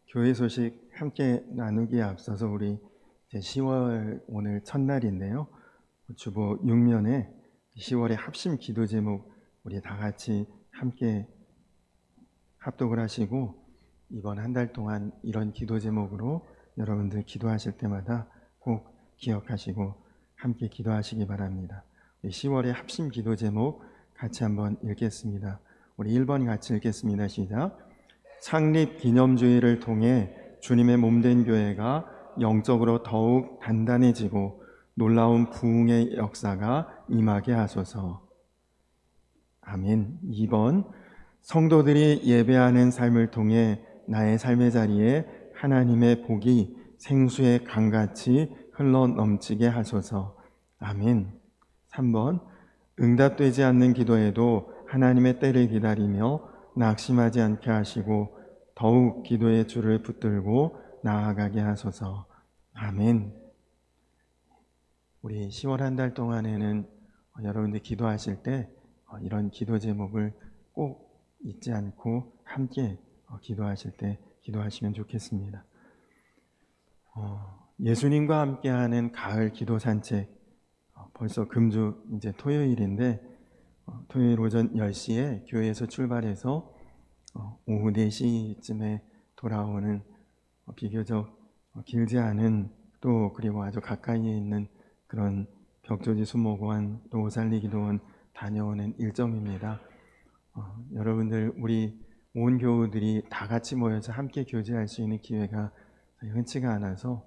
교회 소식 함께 나누기에 앞서서 우리 이제 10월 오늘 첫날인데요. 주보 6면에 10월의 합심 기도 제목 우리 다 같이 함께 합독을 하시고 이번 한 달 동안 이런 기도 제목으로 여러분들 기도하실 때마다 꼭 기억하시고 함께 기도하시기 바랍니다. 10월의 합심 기도 제목 같이 한번 읽겠습니다. 우리 1번 같이 읽겠습니다. 시작. 창립 기념주의를 통해 주님의 몸된 교회가 영적으로 더욱 단단해지고 놀라운 부흥의 역사가 임하게 하소서. 아멘. 2번 성도들이 예배하는 삶을 통해 나의 삶의 자리에 하나님의 복이 생수의 강같이 흘러 넘치게 하소서. 아멘. 3번 응답되지 않는 기도에도 하나님의 때를 기다리며 낙심하지 않게 하시고 더욱 기도의 줄을 붙들고 나아가게 하소서. 아멘. 우리 10월 한 달 동안에는 여러분들 기도하실 때 이런 기도 제목을 꼭 잊지 않고 함께 기도하실 때 기도하시면 좋겠습니다. 예수님과 함께하는 가을 기도 산책, 벌써 금주 이제 토요일인데 토요일 오전 10시에 교회에서 출발해서 오후 4시쯤에 돌아오는 비교적 길지 않은 또 그리고 아주 가까이에 있는 그런 벽조지 수목원 또 오살리 기도원 다녀오는 일정입니다. 여러분들 우리 온 교우들이 다 같이 모여서 함께 교제할 수 있는 기회가 흔치가 않아서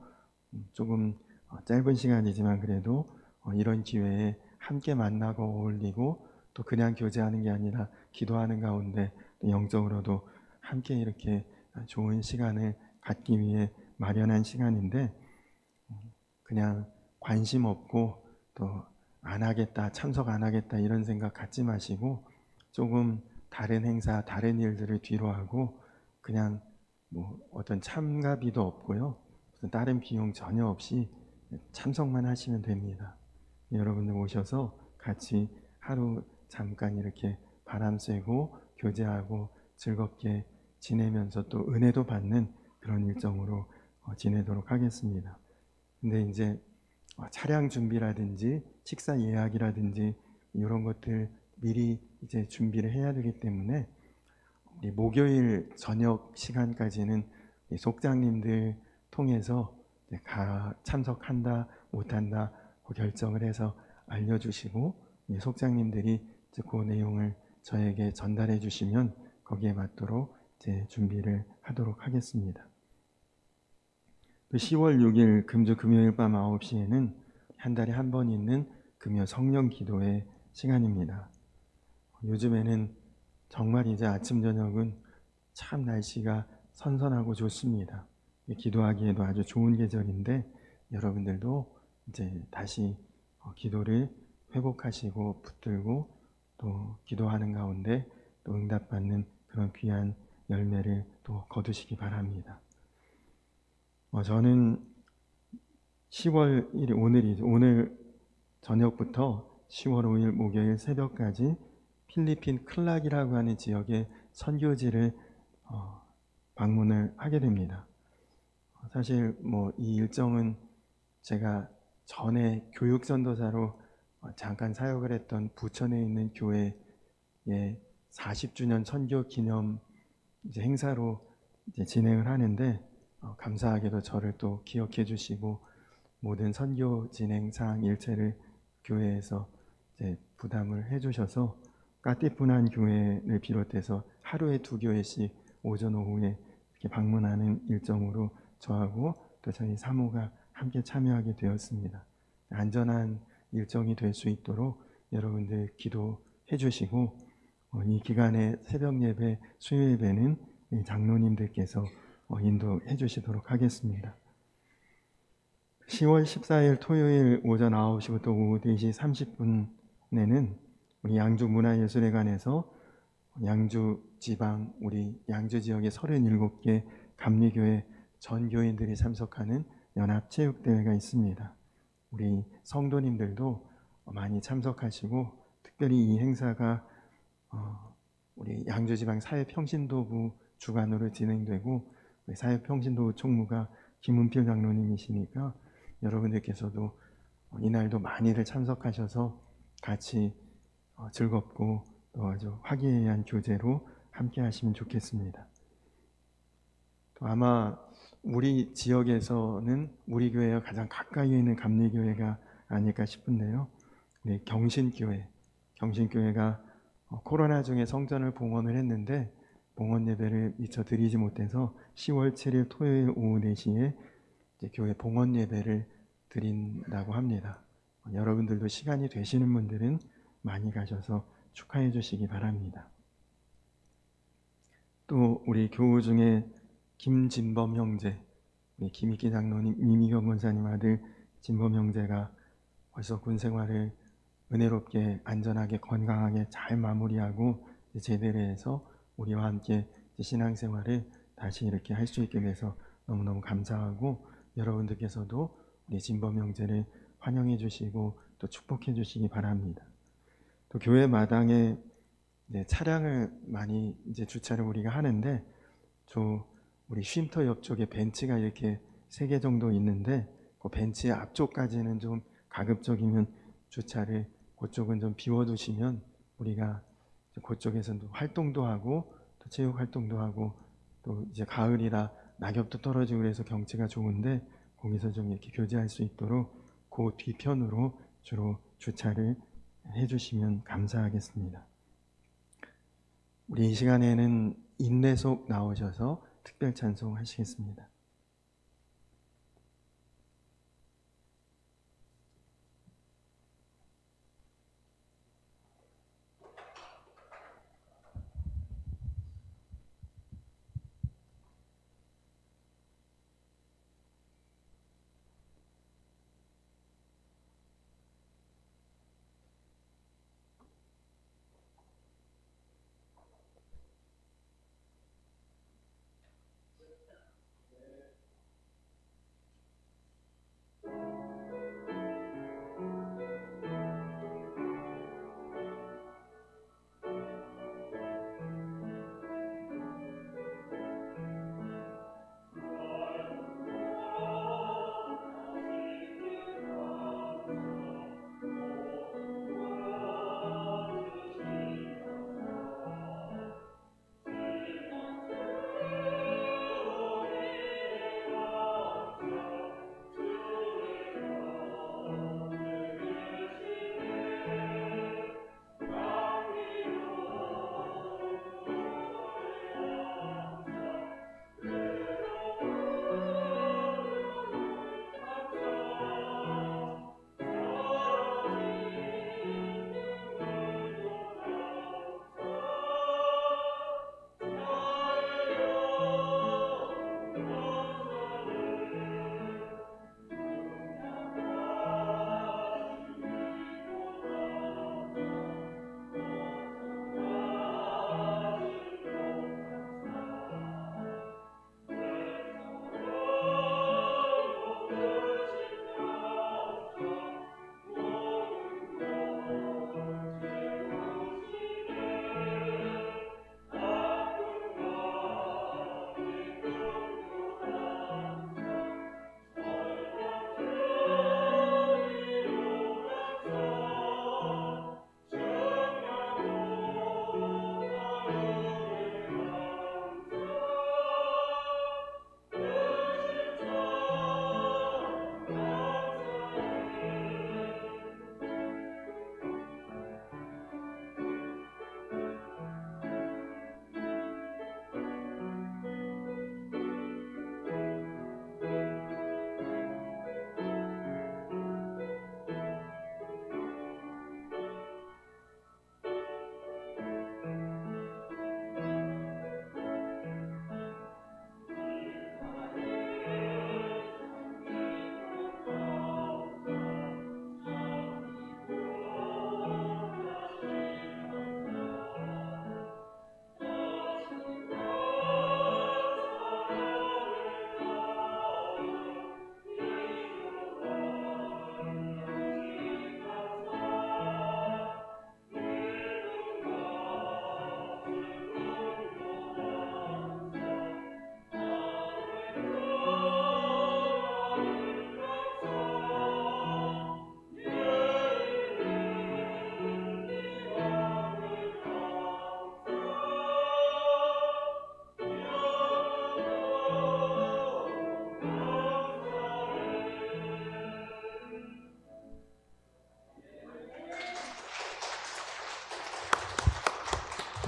조금 짧은 시간이지만 그래도 이런 기회에 함께 만나고 어울리고 또 그냥 교제하는 게 아니라 기도하는 가운데 또 영적으로도 함께 이렇게 좋은 시간을 갖기 위해 마련한 시간인데 그냥 관심 없고 또 안 하겠다, 참석 안 하겠다 이런 생각 갖지 마시고 조금 다른 행사, 다른 일들을 뒤로 하고 그냥 뭐 어떤 참가비도 없고요. 무슨 다른 비용 전혀 없이 참석만 하시면 됩니다. 여러분들 오셔서 같이 하루 잠깐 이렇게 바람 쐬고 교제하고 즐겁게 지내면서 또 은혜도 받는 그런 일정으로 지내도록 하겠습니다. 근데 이제 차량 준비라든지 식사 예약이라든지 이런 것들 미리 이제 준비를 해야 되기 때문에 목요일 저녁 시간까지는 속장님들 통해서 참석한다 못한다 결정을 해서 알려주시고 속장님들이 그 내용을 저에게 전달해 주시면 거기에 맞도록 이제 준비를 하도록 하겠습니다. 10월 6일 금주 금요일 밤 9시에는 한 달에 한 번 있는 금요 성령 기도의 시간입니다. 요즘에는 정말 이제 아침 저녁은 참 날씨가 선선하고 좋습니다. 기도하기에도 아주 좋은 계절인데 여러분들도 이제 다시 기도를 회복하시고 붙들고 또 기도하는 가운데 또 응답받는 그런 귀한 열매를 또 거두시기 바랍니다. 저는 10월 1일 오늘 저녁부터 10월 5일 목요일 새벽까지 필리핀 클락이라고 하는 지역의 선교지를 방문을 하게 됩니다. 사실 이 일정은 제가 전에 교육선도사로 잠깐 사역을 했던 부천에 있는 교회의 40주년 선교 기념 이제 행사로 이제 진행을 하는데 감사하게도 저를 또 기억해 주시고 모든 선교 진행 사항 일체를 교회에서 이제 부담을 해 주셔서 까띠푸난 교회를 비롯해서 하루에 2교회씩 오전 오후에 이렇게 방문하는 일정으로 저하고 또 저희 사모가 함께 참여하게 되었습니다. 안전한 일정이 될 수 있도록 여러분들 기도해 주시고 이 기간에 새벽 예배, 수요 예배는 장로님들께서 인도해 주시도록 하겠습니다. 10월 14일 토요일 오전 9시부터 오후 4시 30분에는 우리 양주 문화예술회관에서 양주 지방 우리 양주 지역의 37개 감리교회 전 교인들이 참석하는 연합체육대회가 있습니다. 우리 성도님들도 많이 참석하시고 특별히 이 행사가 우리 양주지방 사회평신도부 주관으로 진행되고 사회평신도 총무가 김은필 장로님이시니까 여러분들께서도 이날도 많이들 참석하셔서 같이 즐겁고 또 아주 화기애애한 교제로 함께 하시면 좋겠습니다. 또 아마 우리 지역에서는 우리 교회와 가장 가까이 있는 감리교회가 아닐까 싶은데요. 네, 경신교회가 코로나 중에 성전을 봉헌을 했는데 봉헌 예배를 미처 드리지 못해서 10월 7일 토요일 오후 4시에 이제 교회 봉헌 예배를 드린다고 합니다. 여러분들도 시간이 되시는 분들은 많이 가셔서 축하해 주시기 바랍니다. 또 우리 교우 중에 김진범 형제, 우리 김익기 장로님, 이미경 권사님 아들 진범 형제가 벌써 군 생활을 은혜롭게 안전하게 건강하게 잘 마무리하고 제대를 해서 우리와 함께 신앙생활을 다시 이렇게 할 수 있게 돼서 너무너무 감사하고 여러분들께서도 우리 진범 형제를 환영해 주시고 또 축복해 주시기 바랍니다. 또 교회 마당에 차량을 많이 이제 주차를 우리가 하는데 우리 쉼터 옆쪽에 벤치가 이렇게 3개 정도 있는데 그 벤치 앞쪽까지는 좀 가급적이면 주차를 그쪽은 좀 비워두시면 우리가 그쪽에서도 활동도 하고 또 체육 활동도 하고 또 이제 가을이라 낙엽도 떨어지고 그래서 경치가 좋은데 거기서 좀 이렇게 교제할 수 있도록 그 뒤편으로 주로 주차를 해주시면 감사하겠습니다. 우리 이 시간에는 인내속 나오셔서 특별 찬송 하시겠습니다.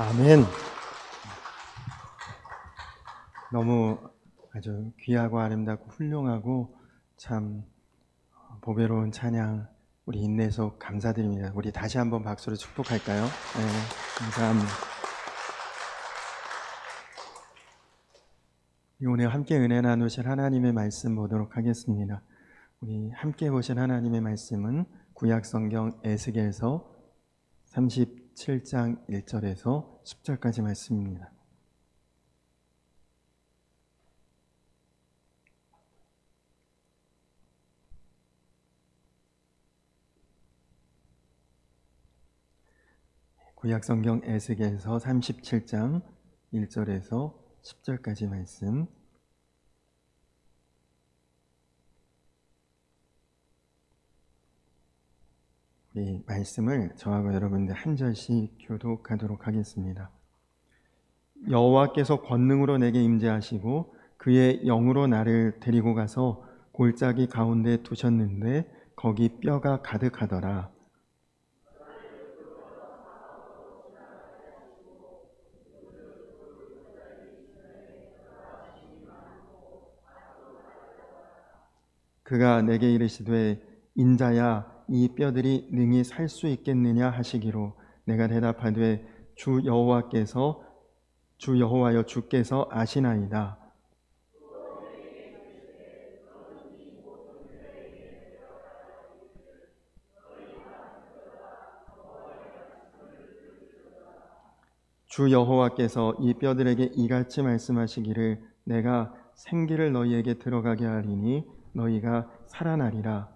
아멘. 너무 아주 귀하고 아름답고 훌륭하고 참 보배로운 찬양 우리 인내속 감사드립니다. 우리 다시 한번 박수로 축복할까요? 네, 감사합니다. 오늘 함께 은혜 나누실 하나님의 말씀 보도록 하겠습니다. 우리 함께 보실 하나님의 말씀은 구약성경 에스겔서 37장 1절에서 10절까지 말씀입니다. 구약성경 에스겔서 37장 1절에서 10절까지 말씀. 이 말씀을 저하고 여러분들 한 절씩 교독하도록 하겠습니다. 여호와께서 권능으로 내게 임재하시고 그의 영으로 나를 데리고 가서 골짜기 가운데 두셨는데 거기 뼈가 가득하더라. 그가 내게 이르시되 인자야 이 뼈들이 능히 살 수 있겠느냐 하시기로 내가 대답하되 주 여호와여 주께서 아시나이다. 주 여호와께서 이 뼈들에게 이같이 말씀하시기를 내가 생기를 너희에게 들어가게 하리니 너희가 살아나리라.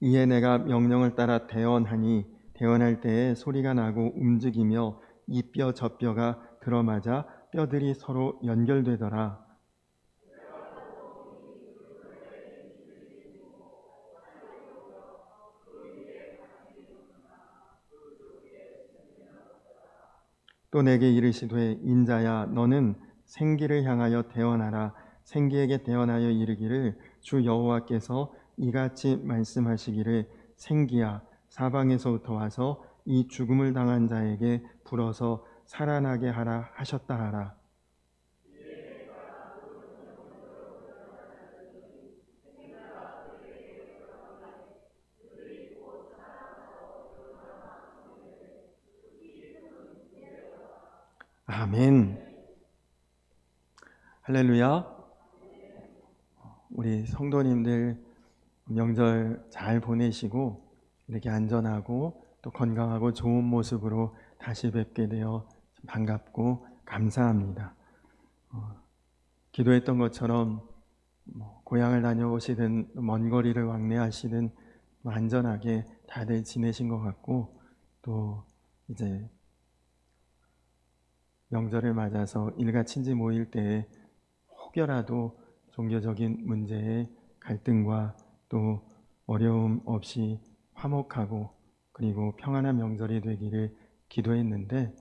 이에 내가 명령을 따라 대언하니 대언할 때에 소리가 나고 움직이며 이 뼈 저 뼈가 들어맞아 뼈들이 서로 연결되더라. 또 내게 이르시되 인자야 너는 생기를 향하여 대언하라. 생기에게 대언하여 이르기를 주 여호와께서 이같이 말씀하시기를 생기야 사방에서부터 와서 이 죽음을 당한 자에게 불어서 살아나게 하라 하셨다 하라. 아멘. 할렐루야. 우리 성도님들 명절 잘 보내시고 이렇게 안전하고 또 건강하고 좋은 모습으로 다시 뵙게 되어 반갑고 감사합니다. 기도했던 것처럼 고향을 다녀오시든 먼 거리를 왕래하시든 안전하게 다들 지내신 것 같고 또 이제 명절을 맞아서 일가 친지 모일 때에 혹여라도 종교적인 문제에 갈등과 또 어려움 없이 화목하고 그리고 평안한 명절이 되기를 기도했는데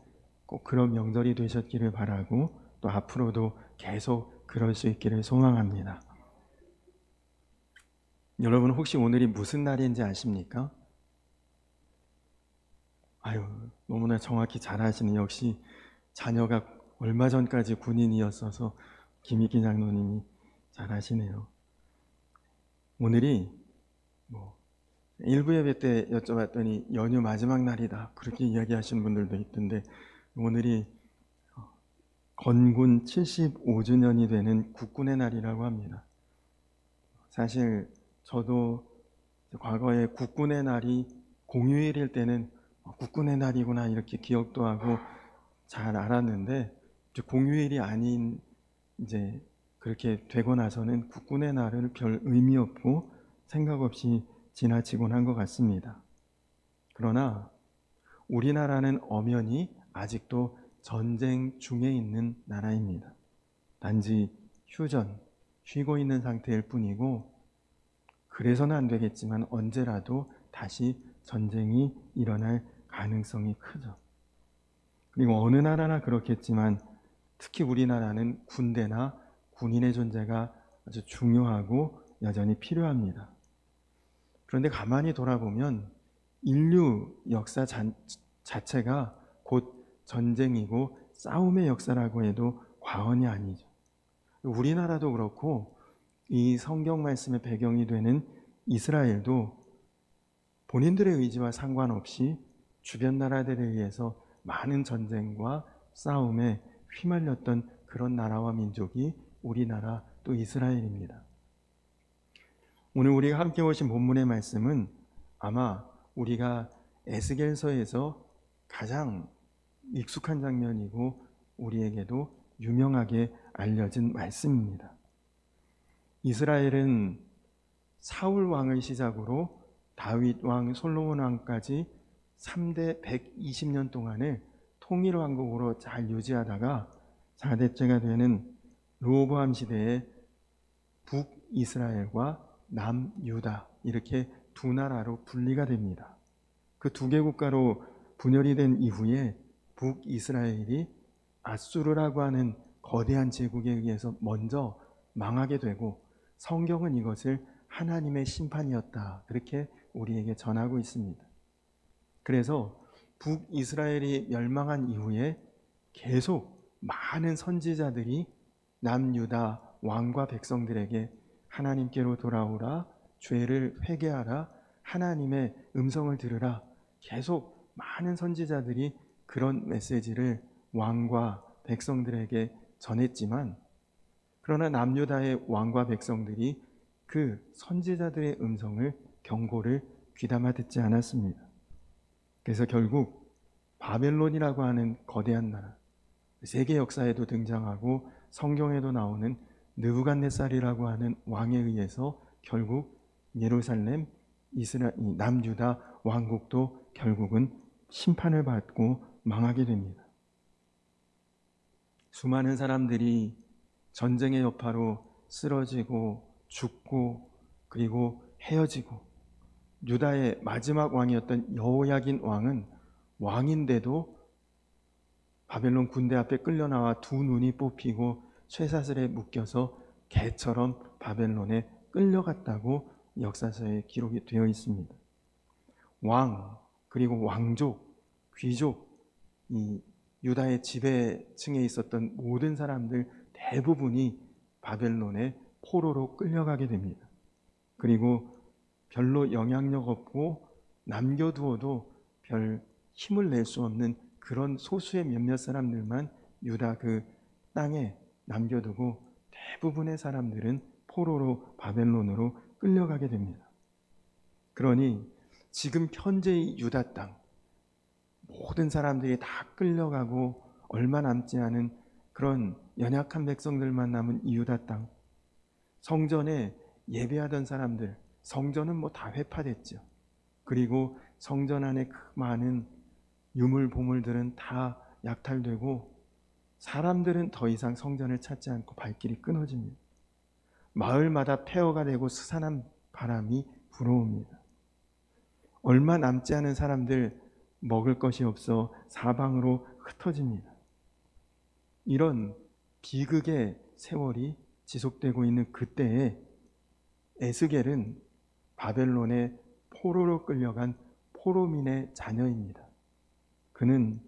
꼭 그런 명절이 되셨기를 바라고 또 앞으로도 계속 그럴 수 있기를 소망합니다. 여러분 혹시 오늘이 무슨 날인지 아십니까? 아유, 너무나 정확히 잘 아시는 역시 자녀가 얼마 전까지 군인이었어서 김익기 장로님이 잘 아시네요. 오늘이 일부 예배 때 여쭤봤더니 연휴 마지막 날이다 그렇게 이야기하시는 분들도 있던데 오늘이 건군 75주년이 되는 국군의 날이라고 합니다. 사실 저도 과거에 국군의 날이 공휴일일 때는 국군의 날이구나 이렇게 기억도 하고 잘 알았는데 공휴일이 아닌 이제 그렇게 되고 나서는 국군의 날은 별 의미 없고 생각 없이 지나치곤 한 것 같습니다. 그러나 우리나라는 엄연히 아직도 전쟁 중에 있는 나라입니다. 단지 쉬고 있는 상태일 뿐이고 그래서는 안 되겠지만 언제라도 다시 전쟁이 일어날 가능성이 크죠. 그리고 어느 나라나 그렇겠지만 특히 우리나라는 군대나 군인의 존재가 아주 중요하고 여전히 필요합니다. 그런데 가만히 돌아보면 인류 역사 자체가 곧 전쟁이고 싸움의 역사라고 해도 과언이 아니죠. 우리나라도 그렇고 이 성경 말씀의 배경이 되는 이스라엘도 본인들의 의지와 상관없이 주변 나라들에 의해서 많은 전쟁과 싸움에 휘말렸던 그런 나라와 민족이 우리나라 또 이스라엘입니다. 오늘 우리가 함께 보신 본문의 말씀은 아마 우리가 에스겔서에서 가장 익숙한 장면이고 우리에게도 유명하게 알려진 말씀입니다. 이스라엘은 사울 왕을 시작으로 다윗 왕, 솔로몬 왕까지 3대 120년 동안을 통일 왕국으로 잘 유지하다가 4대째가 되는 르호보암 시대에 북이스라엘과 남유다 이렇게 두 나라로 분리가 됩니다. 그 두 개 국가로 분열이 된 이후에 북이스라엘이 아수르라고 하는 거대한 제국에 의해서 먼저 망하게 되고 성경은 이것을 하나님의 심판이었다 그렇게 우리에게 전하고 있습니다. 그래서 북이스라엘이 멸망한 이후에 계속 많은 선지자들이 남유다 왕과 백성들에게 하나님께로 돌아오라, 죄를 회개하라, 하나님의 음성을 들으라 계속 많은 선지자들이 그런 메시지를 왕과 백성들에게 전했지만 그러나 남유다의 왕과 백성들이 그 선지자들의 음성을 경고를 귀담아 듣지 않았습니다. 그래서 결국 바벨론이라고 하는 거대한 나라, 세계 역사에도 등장하고 성경에도 나오는 느부갓네살이라고 하는 왕에 의해서 결국 예루살렘, 남유다 왕국도 결국은 심판을 받고 망하게 됩니다. 수많은 사람들이 전쟁의 여파로 쓰러지고 죽고 그리고 헤어지고 유다의 마지막 왕이었던 여호야긴 왕은 왕인데도 바벨론 군대 앞에 끌려나와 두 눈이 뽑히고 쇠사슬에 묶여서 개처럼 바벨론에 끌려갔다고 역사서에 기록이 되어 있습니다. 왕 그리고 왕족, 귀족, 이 유다의 지배층에 있었던 모든 사람들 대부분이 바벨론의 포로로 끌려가게 됩니다. 그리고 별로 영향력 없고 남겨두어도 별 힘을 낼 수 없는 그런 소수의 몇몇 사람들만 유다 그 땅에 남겨두고 대부분의 사람들은 포로로 바벨론으로 끌려가게 됩니다. 그러니 지금 현재의 유다 땅 모든 사람들이 다 끌려가고 얼마 남지 않은 그런 연약한 백성들만 남은 이 유다 땅, 성전에 예배하던 사람들, 성전은 뭐 다 회파됐죠. 그리고 성전 안에 그 많은 유물 보물들은 다 약탈되고 사람들은 더 이상 성전을 찾지 않고 발길이 끊어집니다. 마을마다 폐허가 되고 스산한 바람이 불어옵니다. 얼마 남지 않은 사람들 먹을 것이 없어 사방으로 흩어집니다. 이런 비극의 세월이 지속되고 있는 그때에 에스겔은 바벨론의 포로로 끌려간 포로민의 자녀입니다. 그는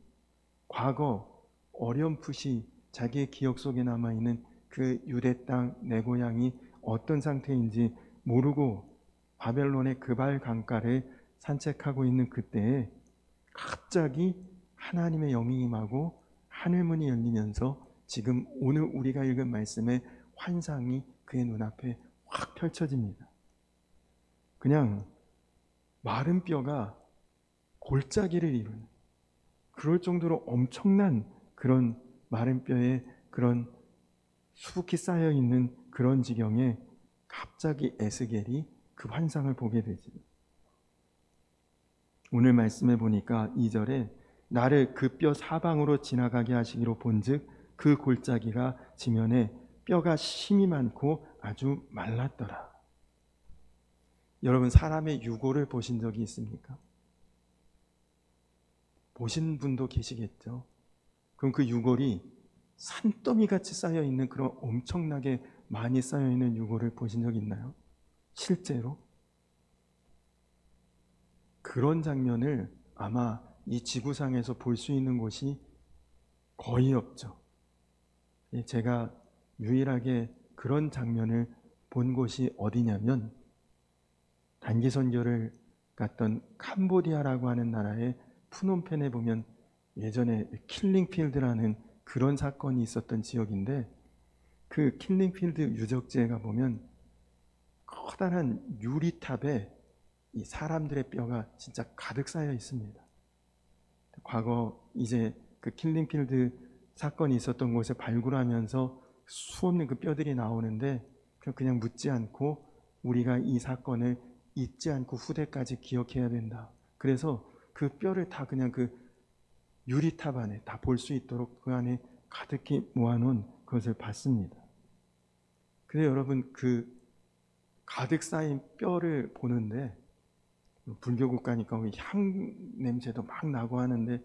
과거 어렴풋이 자기의 기억 속에 남아있는 그 유대 땅 내 고향이 어떤 상태인지 모르고 바벨론의 그발 강가를 산책하고 있는 그때에 갑자기 하나님의 영이 임하고 하늘문이 열리면서 지금 오늘 우리가 읽은 말씀의 환상이 그의 눈앞에 확 펼쳐집니다. 그냥 마른 뼈가 골짜기를 이루는 그럴 정도로 엄청난 그런 마른 뼈에 그런 수북히 쌓여있는 그런 지경에 갑자기 에스겔이 그 환상을 보게 되지. 오늘 말씀에 보니까 2절에 나를 그 뼈 사방으로 지나가게 하시기로 본즉 그 골짜기가 지면에 뼈가 심이 많고 아주 말랐더라. 여러분 사람의 유골을 보신 적이 있습니까? 보신 분도 계시겠죠. 그럼 그 유골이 산더미 같이 쌓여 있는 그런 엄청나게 많이 쌓여 있는 유골을 보신 적 있나요? 실제로? 그런 장면을 아마 이 지구상에서 볼 수 있는 곳이 거의 없죠. 제가 유일하게 그런 장면을 본 곳이 어디냐면 단기 선교를 갔던 캄보디아라고 하는 나라의 푸놈펜에 보면 예전에 킬링필드라는 그런 사건이 있었던 지역인데, 그 킬링필드 유적지에 가보면 커다란 유리탑에 이 사람들의 뼈가 진짜 가득 쌓여 있습니다. 과거 이제 그 킬링필드 사건이 있었던 곳에 발굴하면서 수없는 그 뼈들이 나오는데, 그냥 묻지 않고 우리가 이 사건을 잊지 않고 후대까지 기억해야 된다. 그래서 그 뼈를 다 그냥 그 유리탑 안에 다 볼 수 있도록 그 안에 가득히 모아놓은 것을 봤습니다. 근데 여러분, 그 가득 쌓인 뼈를 보는데 불교국 가니까 향 냄새도 막 나고 하는데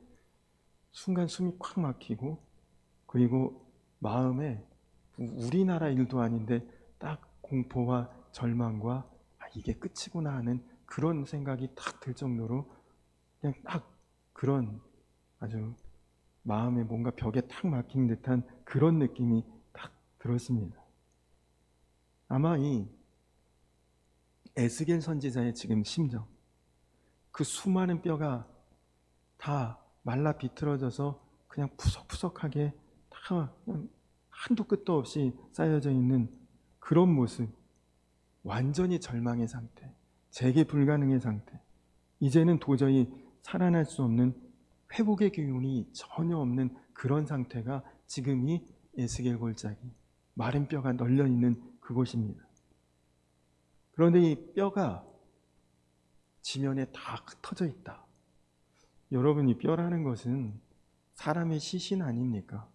순간 숨이 콱 막히고, 그리고 마음에 우리나라 일도 아닌데 딱 공포와 절망과 이게 끝이구나 하는 그런 생각이 딱 들 정도로 그냥 딱 그런 아주 마음에 뭔가 벽에 탁 막힌 듯한 그런 느낌이 딱 들었습니다. 아마 이 에스겔 선지자의 지금 심정, 그 수많은 뼈가 다 말라 비틀어져서 그냥 푸석푸석하게 다 그냥 한도 끝도 없이 쌓여져 있는 그런 모습, 완전히 절망의 상태, 재개 불가능의 상태, 이제는 도저히 살아날 수 없는 회복의 기운이 전혀 없는 그런 상태가 지금 이 에스겔 골짜기, 마른 뼈가 널려 있는 그곳입니다. 그런데 이 뼈가 지면에 다 흩어져 있다. 여러분, 이 뼈라는 것은 사람의 시신 아닙니까?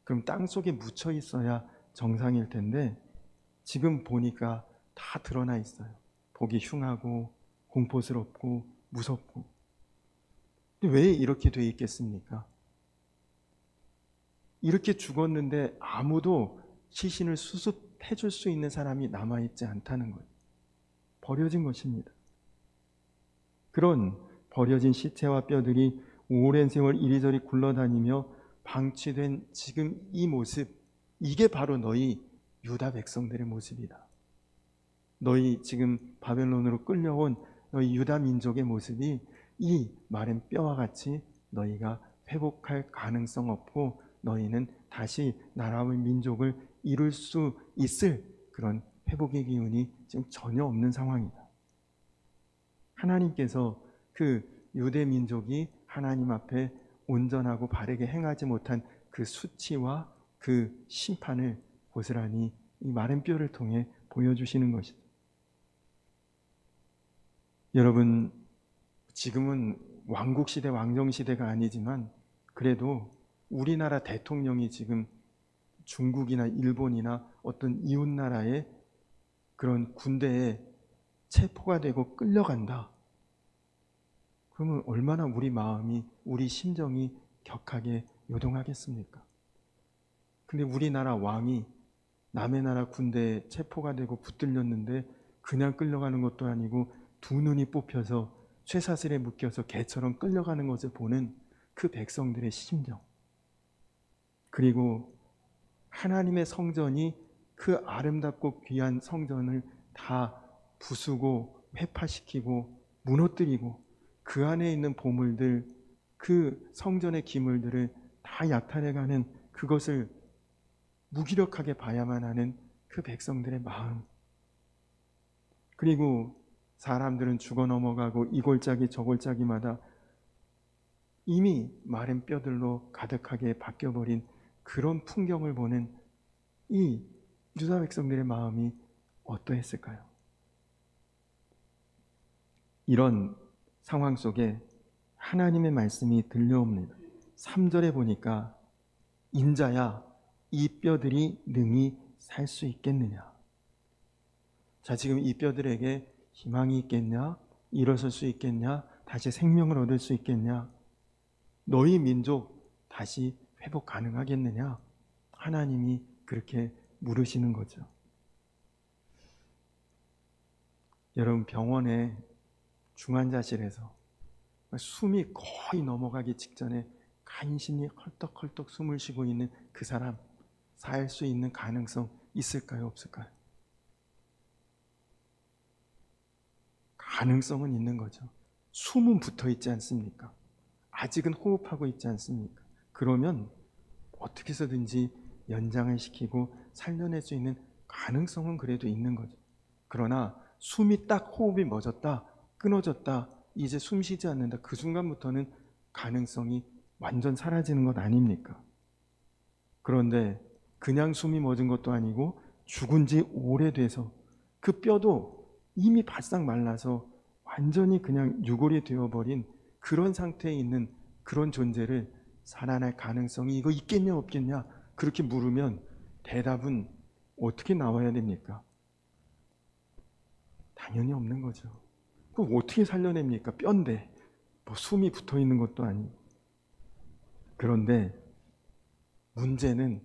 그럼 땅 속에 묻혀 있어야 정상일 텐데 지금 보니까 다 드러나 있어요. 보기 흉하고 공포스럽고 무섭고. 근데 왜 이렇게 돼 있겠습니까? 이렇게 죽었는데 아무도 시신을 수습해 줄 수 있는 사람이 남아있지 않다는 거예요. 버려진 것입니다. 그런 버려진 시체와 뼈들이 오랜 세월 이리저리 굴러다니며 방치된 지금 이 모습, 이게 바로 너희 유다 백성들의 모습이다. 너희 지금 바벨론으로 끌려온 너희 유다 민족의 모습이 이 마른 뼈와 같이 너희가 회복할 가능성 없고 너희는 다시 나라와 민족을 이룰 수 있을 그런 회복의 기운이 지금 전혀 없는 상황이다. 하나님께서 그 유대 민족이 하나님 앞에 온전하고 바르게 행하지 못한 그 수치와 그 심판을 고스란히 이 마른 뼈를 통해 보여주시는 것이다. 여러분, 지금은 왕국시대, 왕정시대가 아니지만 그래도 우리나라 대통령이 지금 중국이나 일본이나 어떤 이웃나라의 그런 군대에 체포가 되고 끌려간다. 그러면 얼마나 우리 마음이, 우리 심정이 격하게 요동하겠습니까? 근데 우리나라 왕이 남의 나라 군대에 체포가 되고 붙들렸는데 그냥 끌려가는 것도 아니고 두 눈이 뽑혀서 쇠사슬에 묶여서 개처럼 끌려가는 것을 보는 그 백성들의 심정, 그리고 하나님의 성전이 그 아름답고 귀한 성전을 다 부수고 회파시키고 무너뜨리고 그 안에 있는 보물들, 그 성전의 기물들을 다 약탈해가는 그것을 무기력하게 봐야만 하는 그 백성들의 마음, 그리고 사람들은 죽어 넘어가고 이 골짜기 저 골짜기마다 이미 마른 뼈들로 가득하게 바뀌어버린 그런 풍경을 보는 이 유다 백성들의 마음이 어떠했을까요? 이런 상황 속에 하나님의 말씀이 들려옵니다. 3절에 보니까 인자야, 이 뼈들이 능히 살 수 있겠느냐. 자, 지금 이 뼈들에게 희망이 있겠냐? 일어설 수 있겠냐? 다시 생명을 얻을 수 있겠냐? 너희 민족 다시 회복 가능하겠느냐? 하나님이 그렇게 물으시는 거죠. 여러분, 병원의 중환자실에서 숨이 거의 넘어가기 직전에 간신히 헐떡헐떡 숨을 쉬고 있는 그 사람, 살 수 있는 가능성 있을까요? 없을까요? 가능성은 있는 거죠. 숨은 붙어 있지 않습니까? 아직은 호흡하고 있지 않습니까? 그러면 어떻게 해서든지 연장을 시키고 살려낼 수 있는 가능성은 그래도 있는 거죠. 그러나 숨이 딱 호흡이 멎었다, 끊어졌다, 이제 숨 쉬지 않는다, 그 순간부터는 가능성이 완전 사라지는 것 아닙니까? 그런데 그냥 숨이 멎은 것도 아니고 죽은 지 오래돼서 그 뼈도 이미 바싹 말라서 완전히 그냥 유골이 되어버린 그런 상태에 있는 그런 존재를 살아날 가능성이 이거 있겠냐 없겠냐 그렇게 물으면 대답은 어떻게 나와야 됩니까? 당연히 없는 거죠. 그럼 어떻게 살려냅니까? 뼈인데 뭐 숨이 붙어 있는 것도 아니고. 그런데 문제는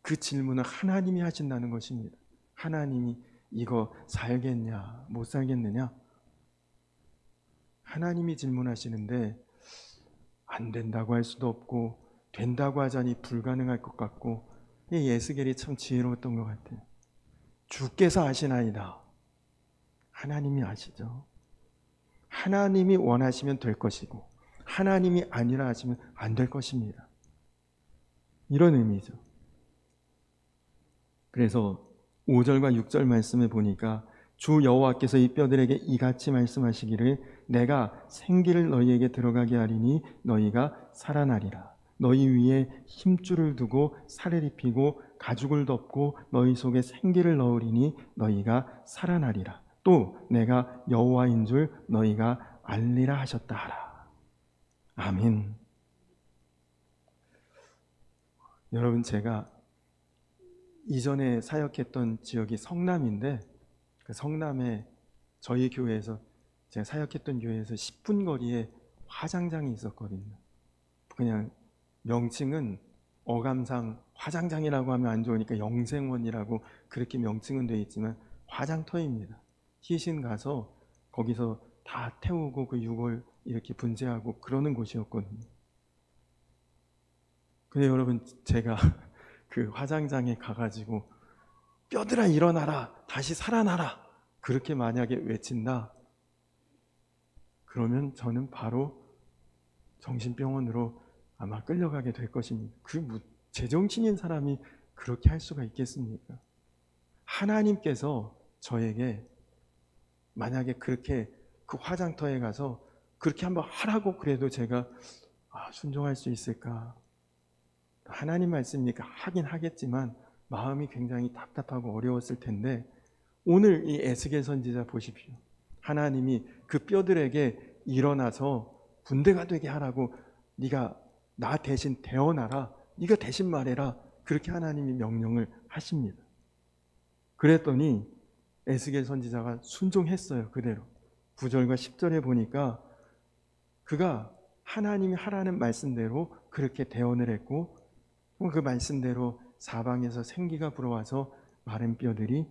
그 질문을 하나님이 하신다는 것입니다. 하나님이 이거 살겠냐 못 살겠느냐 하나님이 질문하시는데 안 된다고 할 수도 없고 된다고 하자니 불가능할 것 같고, 이 에스겔이 참 지혜로웠던 것 같아요. 주께서 아시나이다. 하나님이 아시죠. 하나님이 원하시면 될 것이고 하나님이 아니라 하시면 안 될 것입니다. 이런 의미죠. 그래서 5절과 6절 말씀을 보니까 주 여호와께서 이 뼈들에게 이같이 말씀하시기를 내가 생기를 너희에게 들어가게 하리니 너희가 살아나리라. 너희 위에 힘줄을 두고 살을 입히고 가죽을 덮고 너희 속에 생기를 넣으리니 너희가 살아나리라. 또 내가 여호와인 줄 너희가 알리라 하셨다 하라. 아멘. 여러분, 제가 이전에 사역했던 지역이 성남인데 그 성남에 저희 교회에서 제가 사역했던 교회에서 10분 거리에 화장장이 있었거든요. 그냥 명칭은 어감상 화장장이라고 하면 안 좋으니까 영생원이라고 그렇게 명칭은 되어 있지만 화장터입니다. 희신 가서 거기서 다 태우고 그 유골 이렇게 분재하고 그러는 곳이었거든요. 근데 여러분, 제가 그 화장장에 가가지고 뼈들아 일어나라, 다시 살아나라 그렇게 만약에 외친다, 그러면 저는 바로 정신병원으로 아마 끌려가게 될 것입니다. 그 제정신인 사람이 그렇게 할 수가 있겠습니까? 하나님께서 저에게 만약에 그렇게 그 화장터에 가서 그렇게 한번 하라고 그래도 제가 순종할 수 있을까? 하나님 말씀이니까 하긴 하겠지만 마음이 굉장히 답답하고 어려웠을 텐데, 오늘 이 에스겔 선지자 보십시오. 하나님이 그 뼈들에게 일어나서 군대가 되게 하라고, 네가 나 대신 대언하라, 네가 대신 말해라, 그렇게 하나님이 명령을 하십니다. 그랬더니 에스겔 선지자가 순종했어요. 그대로 9절과 10절에 보니까 그가 하나님이 하라는 말씀대로 그렇게 대언을 했고, 그 말씀대로 사방에서 생기가 불어와서 마른 뼈들이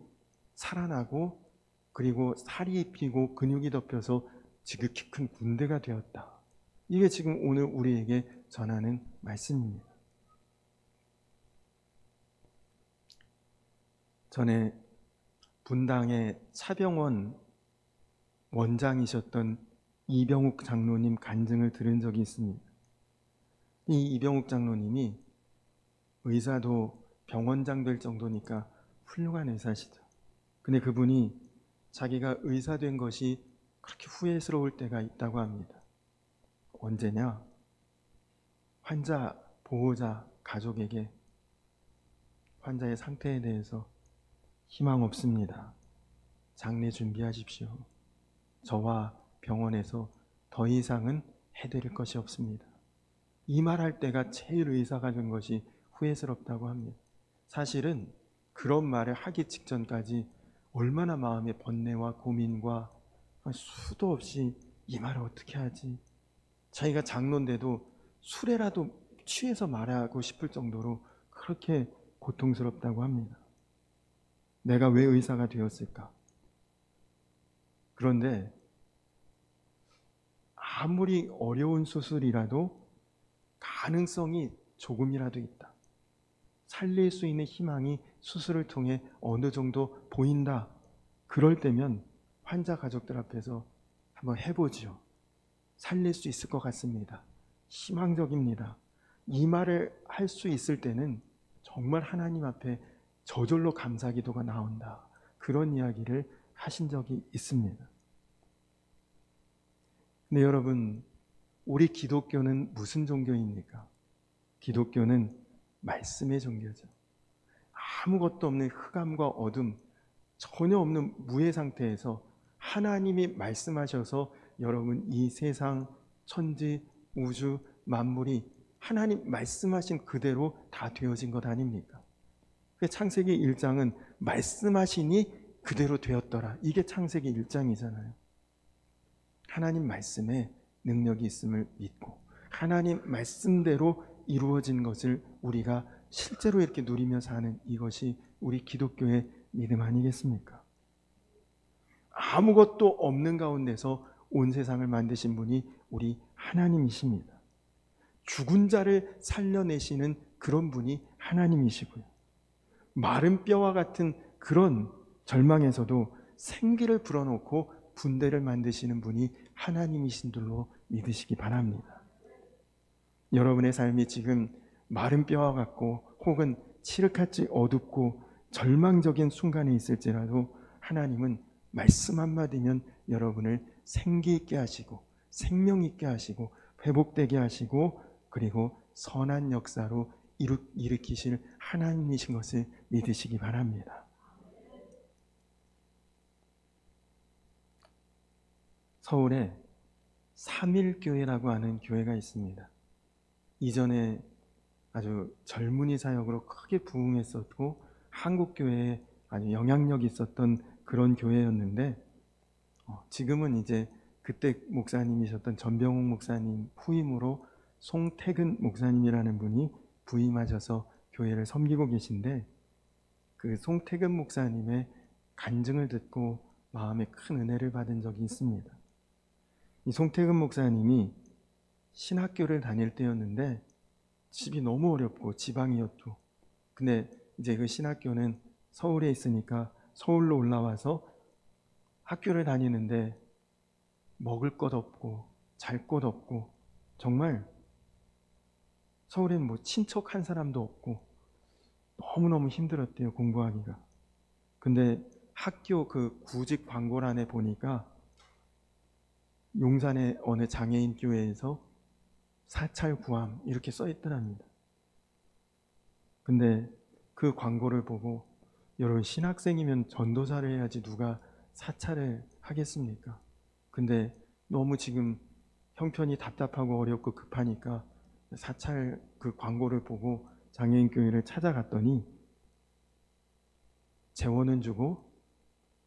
살아나고, 그리고 살이 입히고 근육이 덮여서 지극히 큰 군대가 되었다. 이게 지금 오늘 우리에게 전하는 말씀입니다. 전에 분당의 차병원 원장이셨던 이병욱 장로님 간증을 들은 적이 있습니다. 이 이병욱 장로님이 의사도 병원장 될 정도니까 훌륭한 의사시죠. 근데 그분이 자기가 의사 된 것이 그렇게 후회스러울 때가 있다고 합니다. 언제냐? 환자, 보호자, 가족에게 환자의 상태에 대해서 희망 없습니다. 장례 준비하십시오. 저와 병원에서 더 이상은 해드릴 것이 없습니다. 이 말할 때가 제일 의사가 된 것이 후회스럽다고 합니다. 사실은 그런 말을 하기 직전까지 얼마나 마음의 번뇌와 고민과 수도 없이 이 말을 어떻게 하지? 자기가 장로인데도 술에라도 취해서 말하고 싶을 정도로 그렇게 고통스럽다고 합니다. 내가 왜 의사가 되었을까? 그런데 아무리 어려운 수술이라도 가능성이 조금이라도 있다. 살릴 수 있는 희망이 수술을 통해 어느 정도 보인다. 그럴 때면 환자 가족들 앞에서 한번 해보죠. 살릴 수 있을 것 같습니다. 희망적입니다. 이 말을 할 수 있을 때는 정말 하나님 앞에 저절로 감사 기도가 나온다. 그런 이야기를 하신 적이 있습니다. 근데 여러분, 우리 기독교는 무슨 종교입니까? 기독교는 말씀의 종교죠. 아무것도 없는 흑암과 어둠, 전혀 없는 무의 상태에서 하나님이 말씀하셔서 여러분 이 세상, 천지, 우주, 만물이 하나님 말씀하신 그대로 다 되어진 것 아닙니까? 창세기 1장은 말씀하시니 그대로 되었더라. 이게 창세기 1장이잖아요. 하나님 말씀에 능력이 있음을 믿고 하나님 말씀대로 이루어진 것을 우리가 실제로 이렇게 누리며 사는 이것이 우리 기독교의 믿음 아니겠습니까? 아무것도 없는 가운데서 온 세상을 만드신 분이 우리 하나님이십니다. 죽은 자를 살려내시는 그런 분이 하나님이시고요. 마른 뼈와 같은 그런 절망에서도 생기를 불어넣고 분대를 만드시는 분이 하나님이신 줄로 믿으시기 바랍니다. 여러분의 삶이 지금 마른 뼈와 같고 혹은 칠흑같이 어둡고 절망적인 순간에 있을지라도 하나님은 말씀 한마디면 여러분을 생기 있게 하시고 생명 있게 하시고 회복되게 하시고 그리고 선한 역사로 일으키실 하나님이신 것을 믿으시기 바랍니다. 서울에 삼일교회라고 하는 교회가 있습니다. 이전에 아주 젊은이 사역으로 크게 부흥했었고 한국교회에 아주 영향력이 있었던 그런 교회였는데 지금은 이제 그때 목사님이셨던 전병욱 목사님 후임으로 송태근 목사님이라는 분이 부임하셔서 교회를 섬기고 계신데 그 송태근 목사님의 간증을 듣고 마음에 큰 은혜를 받은 적이 있습니다. 이 송태근 목사님이 신학교를 다닐 때였는데 집이 너무 어렵고 지방이었고 근데 이제 그 신학교는 서울에 있으니까 서울로 올라와서 학교를 다니는데 먹을 것 없고 잘 곳 없고 정말 서울에는 뭐 친척 한 사람도 없고 너무너무 힘들었대요, 공부하기가. 근데 학교 그 구직 광고란에 보니까 용산의 어느 장애인 교회에서 사찰 구함 이렇게 써 있더랍니다. 근데 그 광고를 보고 여러분 신학생이면 전도사를 해야지 누가 사찰을 하겠습니까? 근데 너무 지금 형편이 답답하고 어렵고 급하니까 사찰 그 광고를 보고 장애인 교회를 찾아갔더니 재원은 주고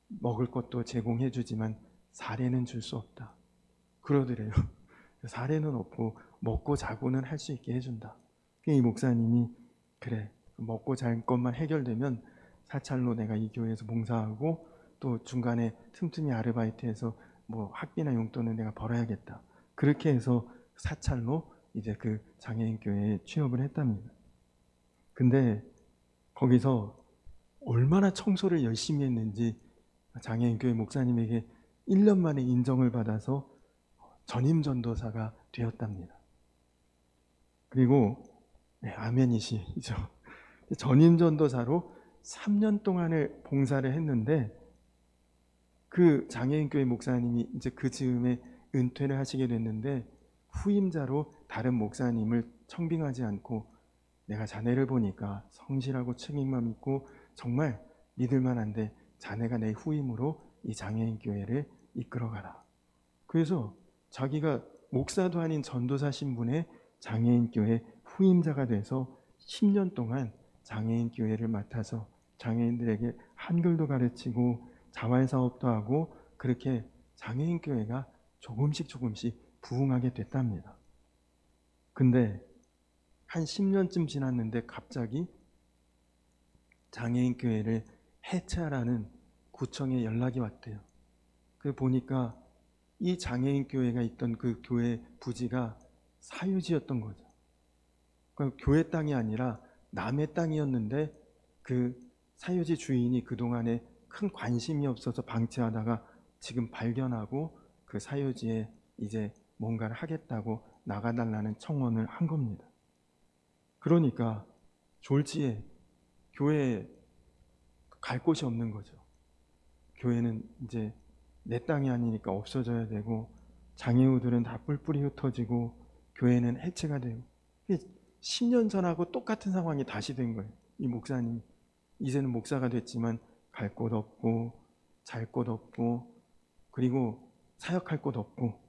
먹을 것도 제공해 주지만 사례는 줄 수 없다. 그러더래요. 사례는 없고 먹고 자고는 할 수 있게 해준다. 이 목사님이 그래 먹고 잘 것만 해결되면 사찰로 내가 이 교회에서 봉사하고 또 중간에 틈틈이 아르바이트해서 뭐 학비나 용돈은 내가 벌어야겠다. 그렇게 해서 사찰로 이제 그 장애인 교회에 취업을 했답니다. 근데 거기서 얼마나 청소를 열심히 했는지 장애인 교회 목사님에게 1년 만에 인정을 받아서 전임 전도사가 되었답니다. 그리고 아멘이시죠. 전임 전도사로 3년 동안을 봉사를 했는데 그 장애인 교회 목사님이 이제 그 즈음에 은퇴를 하시게 됐는데 후임자로 다른 목사님을 청빙하지 않고 내가 자네를 보니까 성실하고 책임감 있고 정말 믿을만한데 자네가 내 후임으로 이 장애인 교회를 이끌어가라. 그래서 자기가 목사도 아닌 전도사 신분의 장애인 교회 후임자가 돼서 10년 동안 장애인 교회를 맡아서 장애인들에게 한글도 가르치고 자활사업도 하고 그렇게 장애인 교회가 조금씩 부흥하게 됐답니다. 근데 한 10년쯤 지났는데 갑자기 장애인 교회를 해체하라는 구청에 연락이 왔대요. 그 보니까 이 장애인 교회가 있던 그 교회 부지가 사유지였던 거죠. 그러니까 교회 땅이 아니라 남의 땅이었는데 그 사유지 주인이 그동안에 큰 관심이 없어서 방치하다가 지금 발견하고 그 사유지에 이제 뭔가를 하겠다고 나가달라는 청원을 한 겁니다. 그러니까 졸지에 교회에 갈 곳이 없는 거죠. 교회는 이제 내 땅이 아니니까 없어져야 되고 장애우들은 다 뿔뿔이 흩어지고 교회는 해체가 되고 10년 전하고 똑같은 상황이 다시 된 거예요. 이 목사님 이제는 목사가 됐지만 갈 곳 없고 잘 곳 없고 그리고 사역할 곳 없고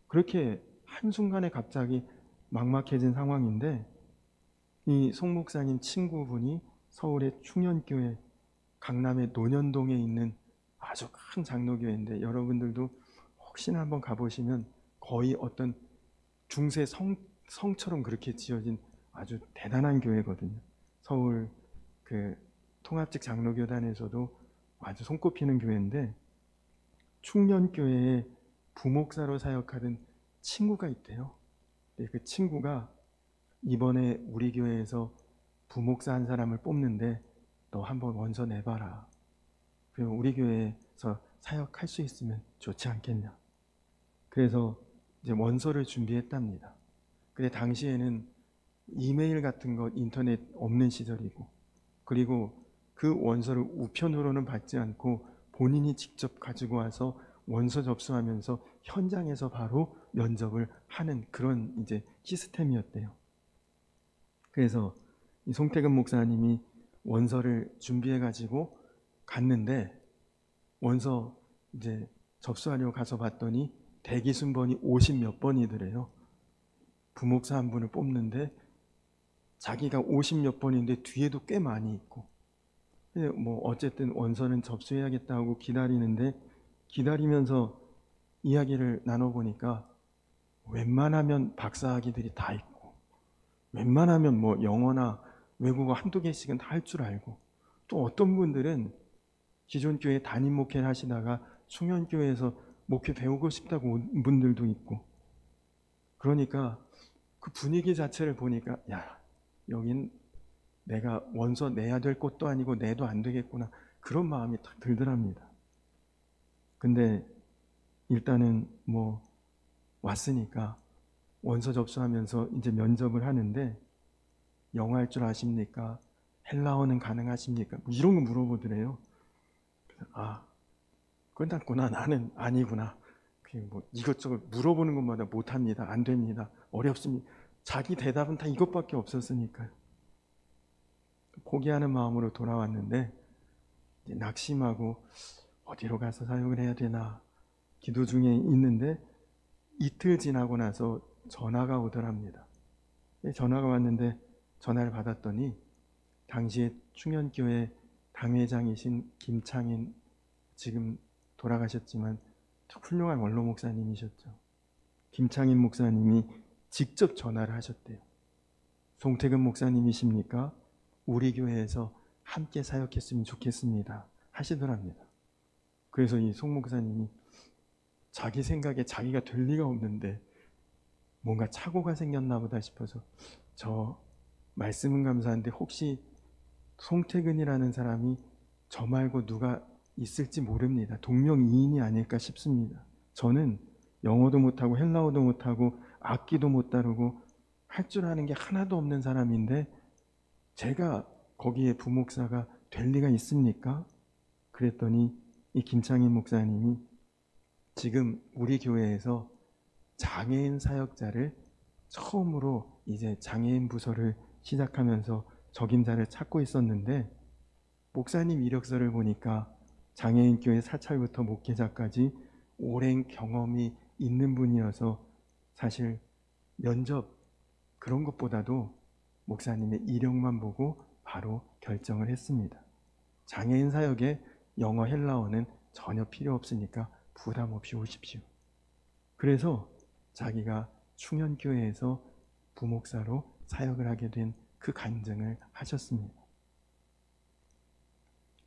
그렇게 한순간에 갑자기 막막해진 상황인데 이 송 목사님 친구분이 서울의 충현교회 강남의 논현동에 있는 아주 큰 장로교회인데 여러분들도 혹시나 한번 가보시면 거의 어떤 중세 성처럼 그렇게 지어진 아주 대단한 교회거든요. 서울 그 통합직 장로교단에서도 아주 손꼽히는 교회인데 충년교회에 부목사로 사역하던 친구가 있대요. 그 친구가 이번에 우리 교회에서 부목사 한 사람을 뽑는데 너 한번 원서 내봐라. 그리고 우리 교회에서 사역할 수 있으면 좋지 않겠냐. 그래서 이제 원서를 준비했답니다. 근데 당시에는 이메일 같은 거 인터넷 없는 시절이고 그리고 그 원서를 우편으로는 받지 않고 본인이 직접 가지고 와서 원서 접수하면서 현장에서 바로 면접을 하는 그런 이제 시스템이었대요. 그래서 이 송태근 목사님이 원서를 준비해 가지고 갔는데 원서 이제 접수하려고 가서 봤더니 대기 순번이 50몇 번이더래요. 부목사 한 분을 뽑는데 자기가 50몇 번인데 뒤에도 꽤 많이 있고 뭐 어쨌든 원서는 접수해야겠다고 기다리는데 기다리면서 이야기를 나눠보니까 웬만하면 박사학위들이 다 있고 웬만하면 뭐 영어나 외국어 한두 개씩은 다 할 줄 알고 또 어떤 분들은 기존 교회 담임 목회를 하시다가 충현교회에서 목회 배우고 싶다고 온 분들도 있고 그러니까 그 분위기 자체를 보니까 야 여긴 내가 원서 내야 될 것도 아니고 내도 안 되겠구나 그런 마음이 딱 들더랍니다. 근데 일단은 뭐 왔으니까 원서 접수하면서 이제 면접을 하는데 영어 할 줄 아십니까? 헬라어는 가능하십니까? 뭐 이런 거 물어보더래요. 아 끝났구나. 나는 아니구나. 뭐 이것저것 물어보는 것마다 못합니다. 안 됩니다. 어렵습니다. 자기 대답은 다 이것밖에 없었으니까요. 포기하는 마음으로 돌아왔는데 낙심하고 어디로 가서 사역을 해야 되나 기도 중에 있는데 이틀 지나고 나서 전화가 오더랍니다. 전화가 왔는데 전화를 받았더니 당시에 충현교회 당회장이신 김창인 지금 돌아가셨지만 훌륭한 원로 목사님이셨죠. 김창인 목사님이 직접 전화를 하셨대요. 송태근 목사님이십니까? 우리 교회에서 함께 사역했으면 좋겠습니다. 하시더랍니다. 그래서 이 송 목사님이 자기 생각에 자기가 될 리가 없는데 뭔가 착오가 생겼나 보다 싶어서 저 말씀은 감사한데 혹시 송태근이라는 사람이 저 말고 누가 있을지 모릅니다. 동명이인이 아닐까 싶습니다. 저는 영어도 못하고 헬라어도 못하고 악기도 못 다루고 할 줄 아는 게 하나도 없는 사람인데 제가 거기에 부목사가 될 리가 있습니까? 그랬더니 이 김창인 목사님이 지금 우리 교회에서 장애인 사역자를 처음으로 이제 장애인 부서를 시작하면서 적임자를 찾고 있었는데 목사님 이력서를 보니까 장애인 교회 사찰부터 목회자까지 오랜 경험이 있는 분이어서 사실 면접 그런 것보다도 목사님의 이력만 보고 바로 결정을 했습니다. 장애인 사역에 영어 헬라어는 전혀 필요 없으니까 부담 없이 오십시오. 그래서 자기가 충현교회에서 부목사로 사역을 하게 된 그 간증을 하셨습니다.